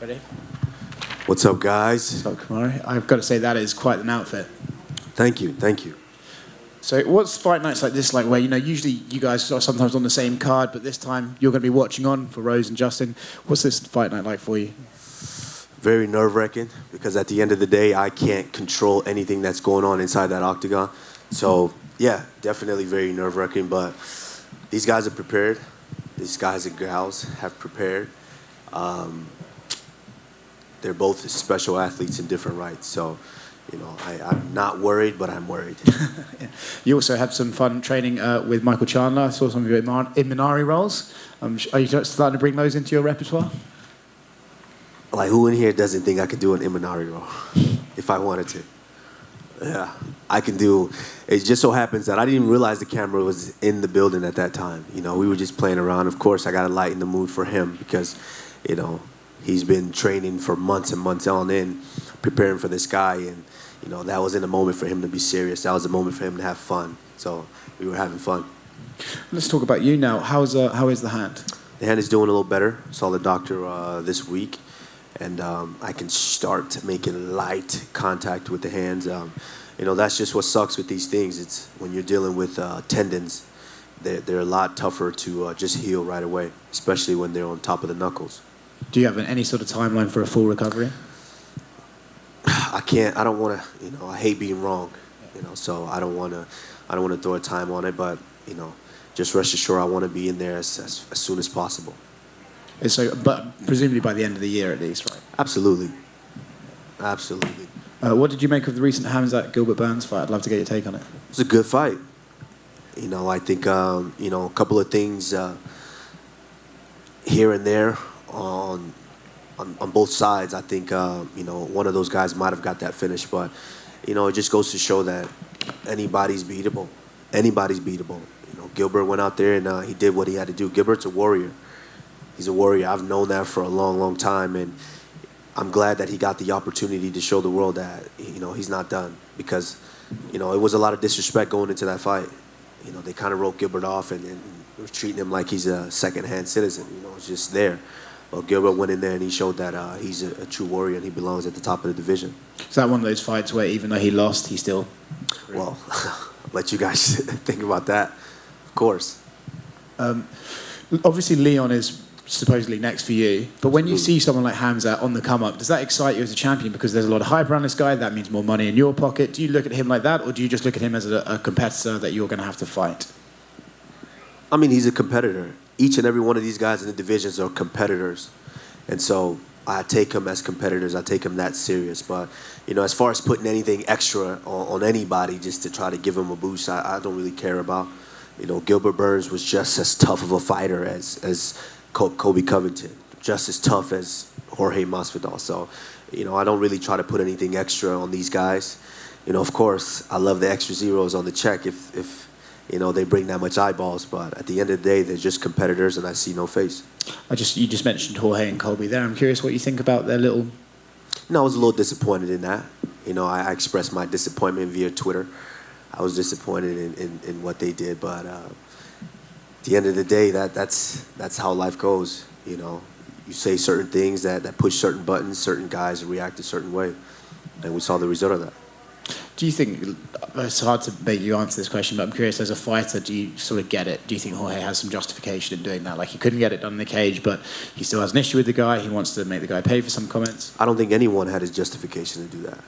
Ready? What's up, guys? What's up, Kamaru? I've got to say that is quite an outfit. Thank you, thank you. So what's fight nights like this like, where, you know, usually you guys are sometimes on the same card, but this time you're going to be watching on for Rose and Justin. What's this fight night like for you? Very nerve-wracking, because at the end of the day, I can't control anything that's going on inside that octagon. So, yeah, definitely very nerve-wracking, but these guys are prepared. These guys and gals have prepared. They're both special athletes in different rights. So, you know, I'm not worried, but I'm worried. Yeah. You also had some fun training with Michael Chandler. I saw some of your Imanari rolls. Are you starting to bring those into your repertoire? Like, who in here doesn't think I could do an Imanari roll if I wanted to? Yeah, I can do. It just so happens that I didn't even realize the camera was in the building at that time. You know, we were just playing around. Of course, I got to lighten the mood for him because, you know, he's been training for months and months on end, preparing for this guy. And, you know, that wasn't a moment for him to be serious. That was a moment for him to have fun. So we were having fun. Let's talk about you now. How is the hand? The hand is doing a little better. Saw the doctor this week. And I can start making light contact with the hands. You know, that's just what sucks with these things. It's when you're dealing with tendons, they're a lot tougher to just heal right away, especially when they're on top of the knuckles. Do you have any sort of timeline for a full recovery? I can't. I don't want to. You know, I hate being wrong. You know, so I don't want to throw a time on it. But you know, just rest assured, I want to be in there as soon as possible. So, but presumably by the end of the year at least, right? Absolutely. Absolutely. What did you make of the recent Hamza Gilbert Burns fight? I'd love to get your take on it. It was a good fight. You know, I think, you know, a couple of things here and there on both sides. I think, you know, one of those guys might have got that finish, but, you know, it just goes to show that anybody's beatable. Anybody's beatable. You know, Gilbert went out there and he did what he had to do. Gilbert's a warrior. He's a warrior. I've known that for a long, long time, and I'm glad that he got the opportunity to show the world that, you know, he's not done. Because, you know, it was a lot of disrespect going into that fight. You know, they kind of wrote Gilbert off and were treating him like he's a second-hand citizen. You know, it's just there. Well, Gilbert went in there and he showed that he's a true warrior and he belongs at the top of the division. Is that one of those fights where even though he lost, he still... Well, I'll let you guys think about that, of course. Obviously, Leon is supposedly next for you, but when you see someone like Hamza on the come up, does that excite you as a champion because there's a lot of hype around this guy? That means more money in your pocket. Do you look at him like that, or do you just look at him as a competitor that you're going to have to fight? I mean, he's a competitor. Each and every one of these guys in the divisions are competitors, and so I take him as competitors. I take him that serious. But you know, as far as putting anything extra on anybody just to try to give him a boost, I don't really care about. You know, Gilbert Burns was just as tough of a fighter as Kobe Covington, just as tough as Jorge Masvidal. So, you know, I don't really try to put anything extra on these guys. You know, of course, I love the extra zeros on the check if you know, they bring that much eyeballs. But at the end of the day, they're just competitors, and I see no face. You just mentioned Jorge and Colby there. I'm curious what you think about their little... No, I was a little disappointed in that. You know, I expressed my disappointment via Twitter. I was disappointed in what they did, but at the end of the day, that's how life goes. You know, you say certain things that push certain buttons, certain guys react a certain way, and we saw the result of that. Do you think, it's hard to make you answer this question, but I'm curious, as a fighter, do you sort of get it? Do you think Jorge has some justification in doing that? Like, he couldn't get it done in the cage, but he still has an issue with the guy. He wants to make the guy pay for some comments. I don't think anyone had his justification to do that.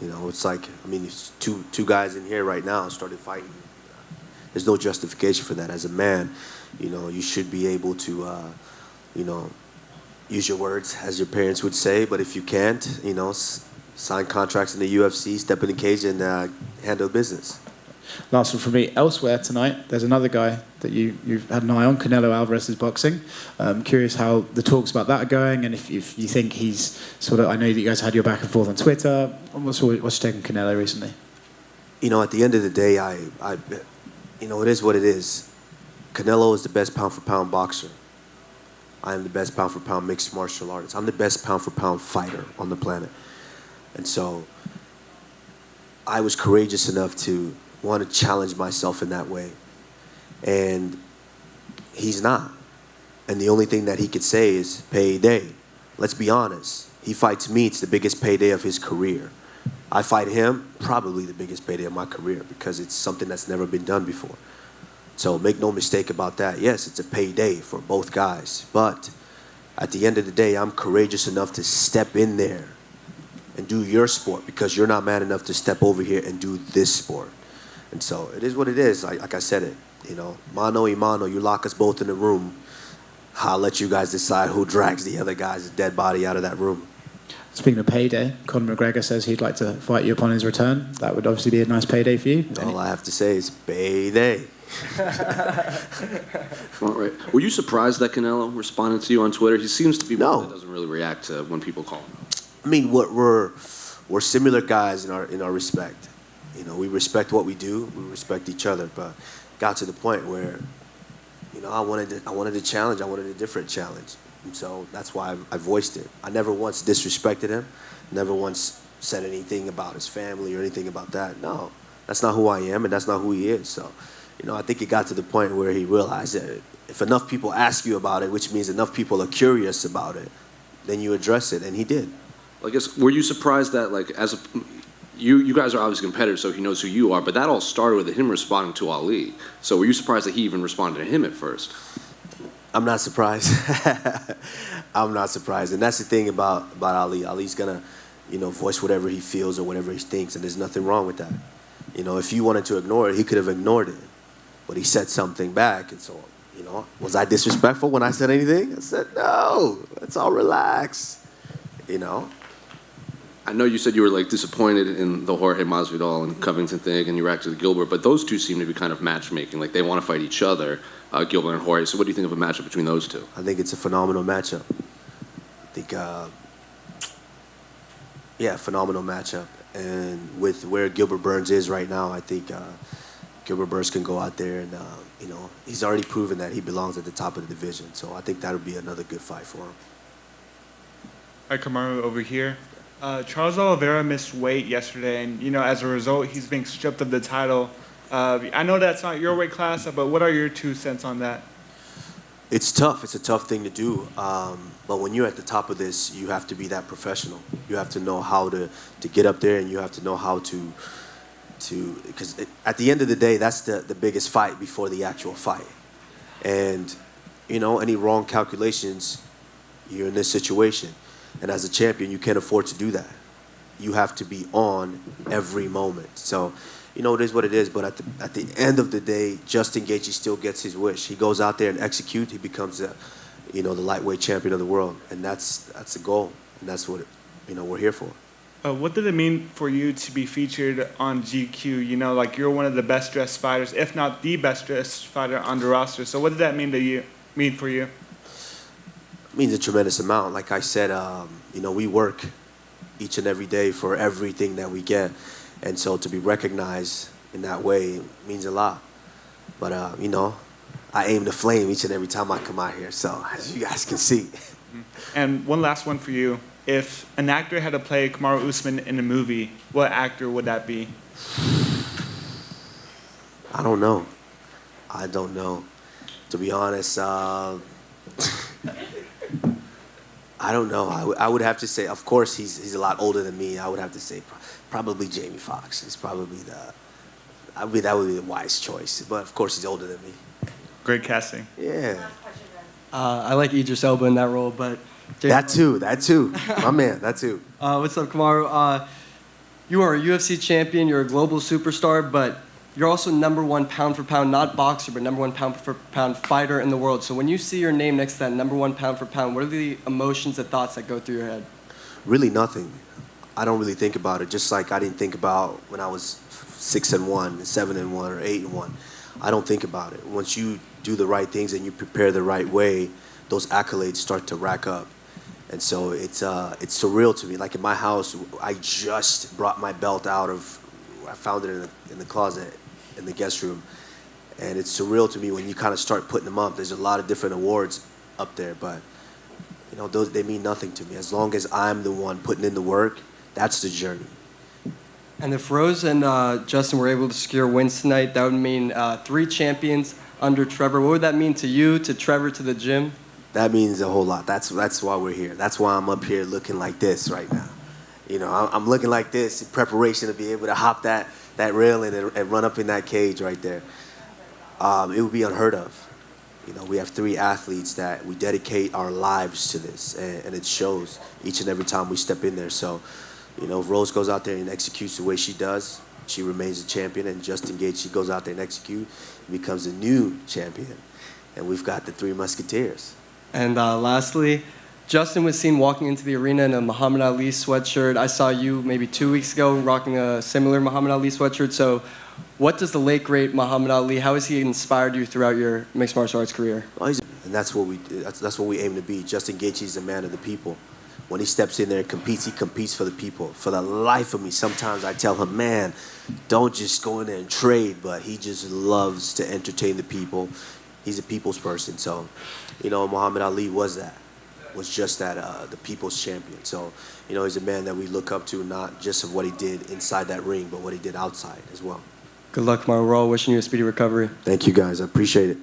You know, it's like, I mean, two guys in here right now started fighting. There's no justification for that. As a man, you know, you should be able to, you know, use your words, as your parents would say. But if you can't, you know, sign contracts in the UFC, step in the cage, and handle business. Last one for me. Elsewhere tonight, there's another guy that you've had an eye on, Canelo Alvarez is boxing. I'm curious how the talks about that are going, and if you think he's sort of... I know that you guys had your back and forth on Twitter. What's your take on Canelo recently? You know, at the end of the day, you know, it is what it is. Canelo is the best pound-for-pound boxer. I am the best pound-for-pound mixed martial artist. I'm the best pound-for-pound fighter on the planet. And so I was courageous enough to want to challenge myself in that way. And he's not. And the only thing that he could say is payday. let's be honest. He fights me, it's the biggest payday of his career. I fight him, probably the biggest payday of my career because it's something that's never been done before. So make no mistake about that. Yes, it's a payday for both guys. But at the end of the day, I'm courageous enough to step in there and do your sport because you're not man enough to step over here and do this sport. And so it is what it is. Like I said it, you know, mano y mano, you lock us both in the room, I'll let you guys decide who drags the other guy's dead body out of that room. Speaking of payday, Conor McGregor says he'd like to fight you upon his return. That would obviously be a nice payday for you. All I have to say is payday. All right. Were you surprised that Canelo responded to you on Twitter? He seems to be No. one that doesn't really react to when people call him. I mean, we're similar guys in our respect. You know, we respect what we do. We respect each other. But got to the point where, you know, I wanted a challenge. I wanted a different challenge. And so that's why I voiced it. I never once disrespected him. Never once said anything about his family or anything about that. No, that's not who I am, and that's not who he is. So, you know, I think it got to the point where he realized that if enough people ask you about it, which means enough people are curious about it, then you address it, and he did. I guess, were you surprised that, like, you guys are obviously competitors, so he knows who you are, but that all started with him responding to Ali. So were you surprised that he even responded to him at first? I'm not surprised. I'm not surprised. And that's the thing about Ali. Ali's going to, you know, voice whatever he feels or whatever he thinks, and there's nothing wrong with that. You know, if he wanted to ignore it, he could have ignored it. But he said something back, and so, you know, was I disrespectful when I said anything? I said, no, let's all relax, you know. I know you said you were, like, disappointed in the Jorge Masvidal and Covington thing, and you reacted to Gilbert, but those two seem to be kind of matchmaking. Like, they want to fight each other, Gilbert and Jorge. So what do you think of a matchup between those two? I think it's a phenomenal matchup. I think, phenomenal matchup. And with where Gilbert Burns is right now, I think Gilbert Burns can go out there and, you know, he's already proven that he belongs at the top of the division. So I think that would be another good fight for him. All right, Kamaru over here. Charles Oliveira missed weight yesterday, and, you know, as a result, he's being stripped of the title. I know that's not your weight class, but what are your 2 cents on that? It's tough. It's a tough thing to do. But when you're at the top of this, you have to be that professional. You have to know how to get up there, and you have to know how to because at the end of the day, that's the biggest fight before the actual fight. And, you know, any wrong calculations, you're in this situation. And as a champion, you can't afford to do that. You have to be on every moment. So, you know, it is what it is. But at the end of the day, Justin Gaethje still gets his wish. He goes out there and executes. He becomes, the lightweight champion of the world. And that's the goal. And that's what, we're here for. What did it mean for you to be featured on GQ? You know, like, you're one of the best-dressed fighters, if not the best-dressed fighter on the roster. So what did that mean for you? It means a tremendous amount. Like I said, we work each and every day for everything that we get. And so to be recognized in that way means a lot. But, I aim the flame each and every time I come out here. So as you guys can see. And one last one for you. If an actor had to play Kamaru Usman in a movie, what actor would that be? I don't know. To be honest, I don't know. I would have to say, of course, he's a lot older than me. I would have to say probably Jamie Foxx. It's probably that would be the wise choice. But of course, he's older than me. Great casting. Yeah. I like Idris Elba in that role, but That too. My man, that too. what's up, Kamaru? You are a UFC champion. You're a global superstar, but you're also #1 pound for pound, not boxer, but #1 pound for pound fighter in the world. So when you see your name next to that #1 pound for pound, what are the emotions and thoughts that go through your head? Really nothing. I don't really think about it. Just like I didn't think about when I was 6-1, 7-1, or 8-1. I don't think about it. Once you do the right things and you prepare the right way, those accolades start to rack up. And so it's surreal to me. Like in my house, I just brought my belt I found it in the closet, in the guest room. And it's surreal to me when you kind of start putting them up. There's a lot of different awards up there, but they mean nothing to me. As long as I'm the one putting in the work, that's the journey. And if Rose and Justin were able to secure wins tonight, that would mean 3 champions under Trevor. What would that mean to you, to Trevor, to the gym? That means a whole lot. That's why we're here. That's why I'm up here looking like this right now. You know, I'm looking like this in preparation to be able to hop that railing and run up in that cage right there. It would be unheard of. You know, we have 3 athletes that we dedicate our lives to this, and it shows each and every time we step in there. So, you know, if Rose goes out there and executes the way she does, she remains a champion, and Justin Gaethje goes out there and executes, and becomes a new champion. And we've got the 3 Musketeers. And lastly, Justin was seen walking into the arena in a Muhammad Ali sweatshirt. I saw you maybe 2 weeks ago rocking a similar Muhammad Ali sweatshirt. So what does the late, great Muhammad Ali, how has he inspired you throughout your mixed martial arts career? Oh, and that's what we aim to be. Justin Gaethje is a man of the people. When he steps in there and competes, he competes for the people. For the life of me, sometimes I tell him, man, don't just go in there and trade, but he just loves to entertain the people. He's a people's person. So, you know, Muhammad Ali was just that, the people's champion. So, you know, he's a man that we look up to, not just of what he did inside that ring, but what he did outside as well. Good luck, Kamaru. We're all wishing you a speedy recovery. Thank you, guys. I appreciate it.